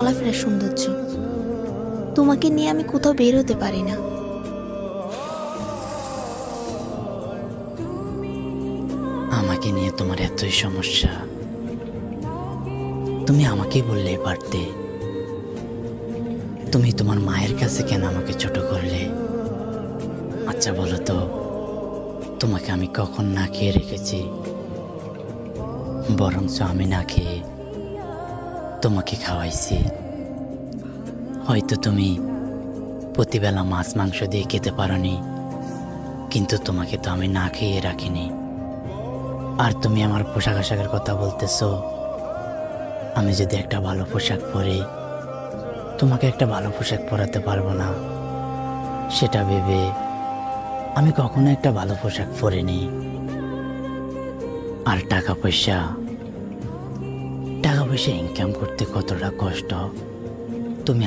চলাফেরার সৌন্দর্য। তোমাকে নিয়ে আমি কোথাও বের হতে পারি না। আমাকে নিয়ে তোমার এতই সমস্যা, তুমি আমাকেই বললেই পারতে। তুমি তোমার মায়ের কাছে কেন আমাকে ছোট করলে? আচ্ছা বলো তো, তোমাকে আমি কখন না খেয়ে রেখেছি? বরঞ্চ আমি না খেয়ে তোমাকে খাওয়াইছি। হয়তো তুমি প্রতিবেলা মাছ মাংস দিয়ে খেতে পারোনি, কিন্তু তোমাকে তো আমি না খেয়ে রাখিনি। আর তুমি আমার পোশাক আশাকের কথা বলতেছো। আমি যদি একটা ভালো পোশাক পরি, তোমাকে একটা ভালো পোশাক পরাতে পারবো না, সেটা ভেবে আমি কখনো একটা ভালো পোশাক পরিনি। আর টাকা পয়সা ইনকাম করতে কতটা কষ্ট তুমি